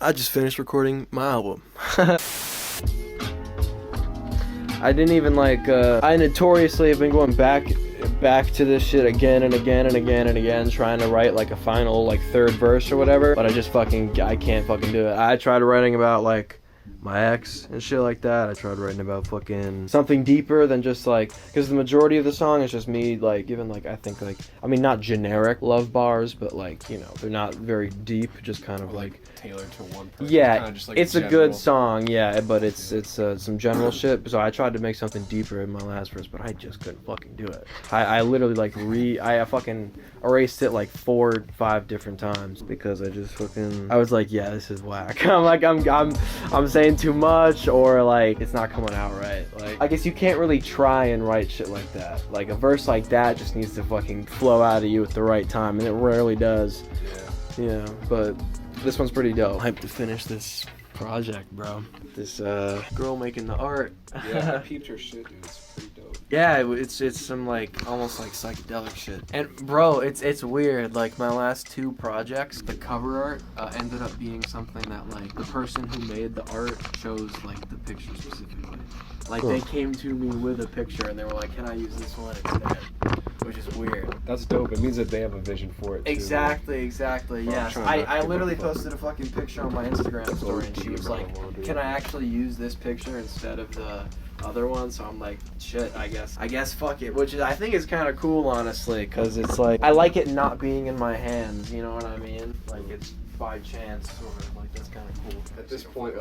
I just finished recording my album. I didn't even I notoriously have been going back to this shit again and again and again and again, trying to write like a final third verse or whatever, but I can't fucking do it. I tried writing about my ex and shit like that. I tried writing about fucking something deeper than just because the majority of the song is just me giving I think I mean, not generic love bars, but they're not very deep, just kind of tailored to one person. Yeah, Kinda just, it's general. a good song, yeah, but it's some general shit. So I tried to make something deeper in my last verse, but I just couldn't fucking do it. I literally I fucking erased it 4 or 5 different times because I was like, yeah, this is whack. I'm saying too much, or it's not coming out right. I guess you can't really try and write shit like that. A verse like that just needs to fucking flow out of you at the right time, and it rarely does. Yeah, but this one's pretty dope. Hyped to finish this project, bro. This girl making the art. Yeah, I peeped her shit, dude. It's pretty dope. Yeah, it's some almost psychedelic shit. And bro, it's weird. My last 2 projects, the cover art ended up being something that the person who made the art chose the picture specifically. They came to me with a picture and they were like, "Can I use this one instead?" Which is weird. That's dope. It means that they have a vision for it too. Exactly. Yes. I literally posted a fucking picture on my Instagram story and she was like, "Can I actually use this picture instead of the other one?" So I'm like, shit, I guess fuck it. Which I think is kind of cool, honestly, because it's I like it not being in my hands, you know what I mean? It's by chance, or that's kind of cool. At this point,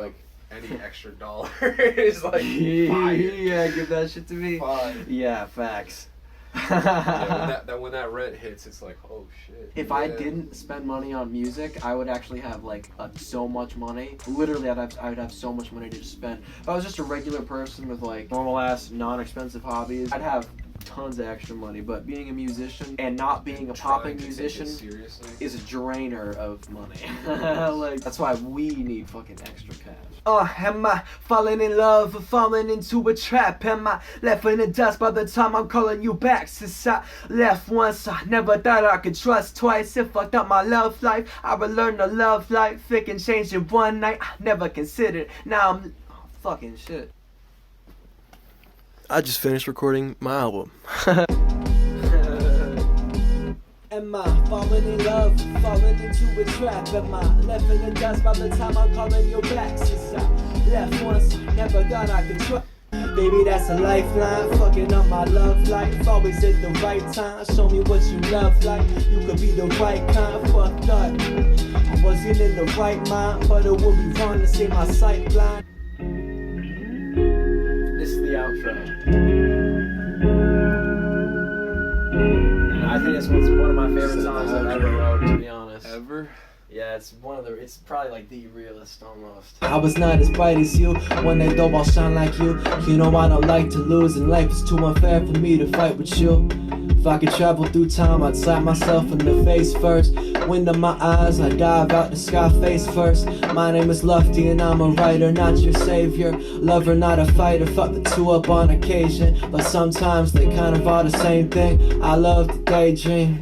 any extra dollar is fire. Yeah, give that shit to me. Fire. Yeah, facts. Yeah, when that rent hits, it's oh shit. If I didn't spend money on music, I would actually have so much money. Literally, I would have so much money to just spend. If I was just a regular person with normal ass, non-expensive hobbies, I'd have tons of extra money. But being a musician and not being a popping musician is a drainer of money. That's why we need fucking extra cash. Am I falling in love or falling into a trap? Am I left in the dust by the time I'm calling you back? Since I left once, I never thought I could trust twice. It fucked up my love life. I would learn to love life. It can change in one night. I never considered. Now I'm fucking shit. I just finished recording my album. Am I falling in love, falling into a trap? Am I left in the dust by the time I'm calling you back? Since I left once, never thought I could trust. Baby, that's a lifeline, fucking up my love life. Always at the right time, show me what you love like. You could be the right kind, fucked up. I wasn't in the right mind, but it would be wrong to see my sight blind. This is the outro. I think this one's one of my favorite songs I've ever wrote, to be honest. Ever? Yeah, it's probably the realest almost. I was not as bright as you, one day though I'll shine like you. You know I don't like to lose, and life is too unfair for me to fight with you. If I could travel through time, I'd slap myself in the face first. Wind in my eyes, I dive out the sky face first. My name is Lufty and I'm a writer, not your savior. Lover, not a fighter, fuck the two up on occasion. But sometimes they kind of are the same thing. I love to daydream.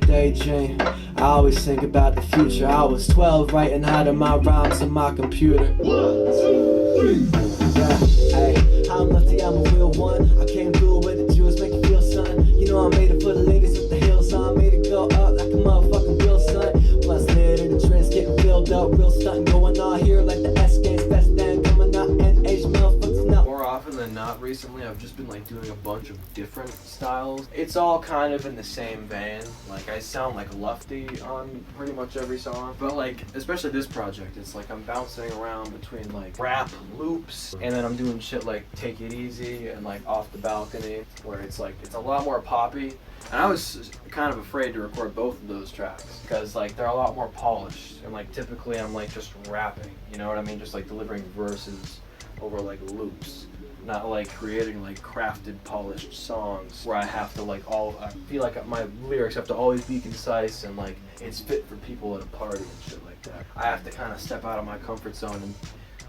I always think about the future. I was 12 writing out of my rhymes on my computer. 1, 2, 3. Yeah, hey, I'm Lefty, I'm a real one. I came through where the Jews make you feel, son. You know I made it for the ladies with the heels on. Made it go up like a motherfucking wheel, son. Plus lit in the trends, getting filled up. Real stunting going on here like the S-Games. Best damn coming out and H motherfuckers now. More often than not recently, I've just been doing a bunch of different styles. It's all kind of in the same vein. I sound like Lufty on pretty much every song. But especially this project, it's I'm bouncing around between rap loops, and then I'm doing shit Take It Easy and Off the Balcony, where it's a lot more poppy. And I was kind of afraid to record both of those tracks because they're a lot more polished, and typically I'm just rapping, you know what I mean, just delivering verses over loops, not creating crafted, polished songs where I have to I feel like my lyrics have to always be concise and it's fit for people at a party and shit like that. I have to kind of step out of my comfort zone and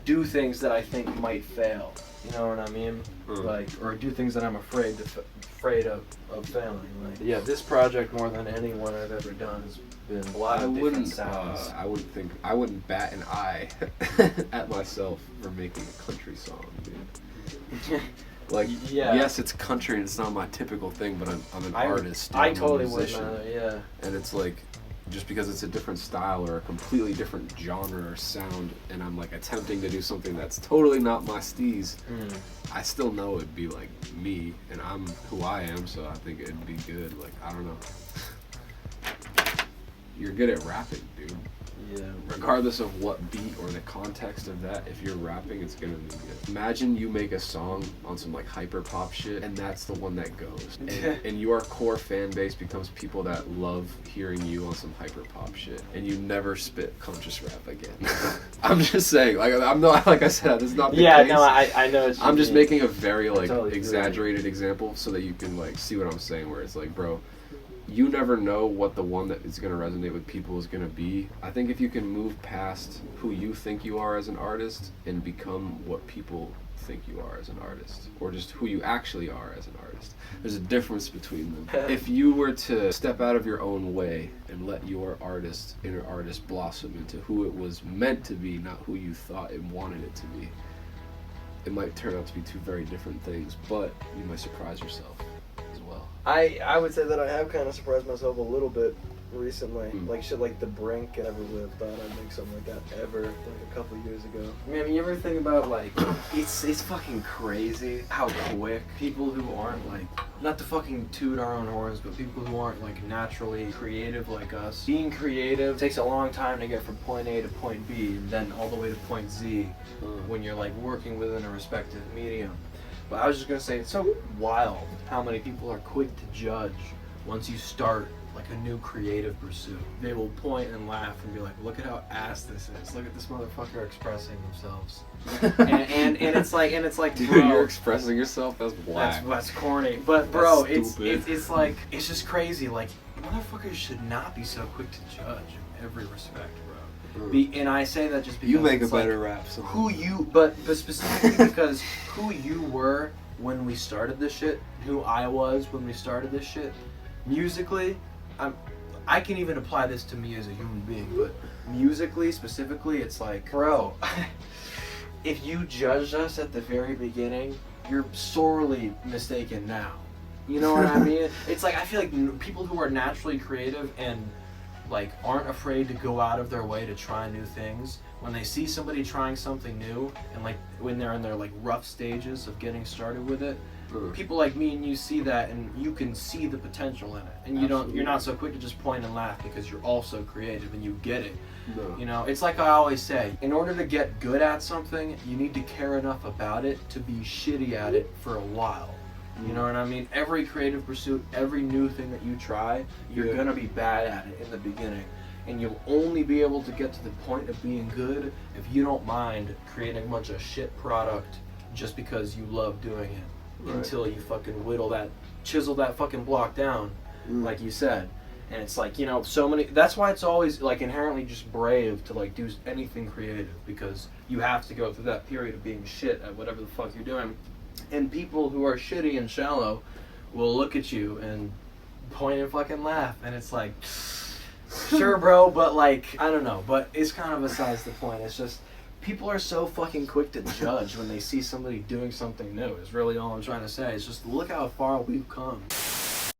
do things that I think might fail. You know what I mean? Like, or do things that I'm afraid of failing. Like, yeah, this project more than any one I've ever done has been a lot of different sounds. I wouldn't bat an eye at myself for making a country song, dude. Like, yeah. Yes, it's country and it's not my typical thing, but I'm an artist. I totally I'm a musician, wouldn't. Yeah. And it's like, just because it's a different style or a completely different genre or sound, and I'm like attempting to do something that's totally not my steez, I still know it'd be like me, and I'm who I am, so I think it'd be good. Like, I don't know. You're good at rapping, dude. Yeah. Regardless of what beat or the context of that, if you're rapping, it's gonna be good. Imagine you make a song on some like hyper pop shit, and that's the one that goes. And your core fan base becomes people that love hearing you on some hyper pop shit, and you never spit conscious rap again. I'm just saying, like, I'm not, like I said, this is not the Yeah, case. no, I know what you I'm just mean. making a very like totally exaggerated example so that you can like see what I'm saying, where it's like, bro, you never know what the one that is going to resonate with people is going to be. I think if you can move past who you think you are as an artist and become what people think you are as an artist, or just who you actually are as an artist, there's a difference between them. If you were to step out of your own way and let your inner artist blossom into who it was meant to be, not who you thought it wanted it to be, it might turn out to be two very different things, but you might surprise yourself as well. I would say that I have kind of surprised myself a little bit recently. Mm. Like shit like The Brink, I never would have thought I'd make something like that ever, like a couple years ago. Man, you ever think about like, it's fucking crazy how quick people who aren't like, not to fucking toot our own horns, but people who aren't like naturally creative like us, being creative takes a long time to get from point A to point B and then all the way to point Z when you're like working within a respective medium. But I was just gonna say, it's so wild how many people are quick to judge once you start like a new creative pursuit. They will point and laugh and be like, look at how ass this is. Look at this motherfucker expressing themselves. and it's like, Dude, bro, you're expressing yourself? That's whack. that's corny. But bro, That's stupid. it's like, it's just crazy. Like, motherfuckers should not be so quick to judge in every respect, bro. And I say that just because You make a it's better like, rap song. who you, but specifically because who you were when we started this shit, who I was when we started this shit, musically, I can even apply this to me as a human being, but musically, specifically, it's like, bro, if you judged us at the very beginning, you're sorely mistaken now. You know what I mean? It's like, I feel like people who are naturally creative and like aren't afraid to go out of their way to try new things, when they see somebody trying something new and like when they're in their like rough stages of getting started with it, people like me and you see that and you can see the potential in it, and you're not so quick to just point and laugh because you're also creative and you get it. No. You know, it's like I always say, in order to get good at something, you need to care enough about it to be shitty at it for a while. You know what I mean? Every creative pursuit, every new thing that you try, you're gonna be bad at it in the beginning. And you'll only be able to get to the point of being good if you don't mind creating a bunch of shit product just because you love doing it. Right. Until you fucking chisel that fucking block down, like you said. And it's like, you know, so many, that's why it's always like inherently just brave to like do anything creative, because you have to go through that period of being shit at whatever the fuck you're doing. And people who are shitty and shallow will look at you and point and fucking laugh, and it's like, sure bro, but like, I don't know, but it's kind of besides the point. It's just, people are so fucking quick to judge when they see somebody doing something new, is really all I'm trying to say. It's just, look how far we've come.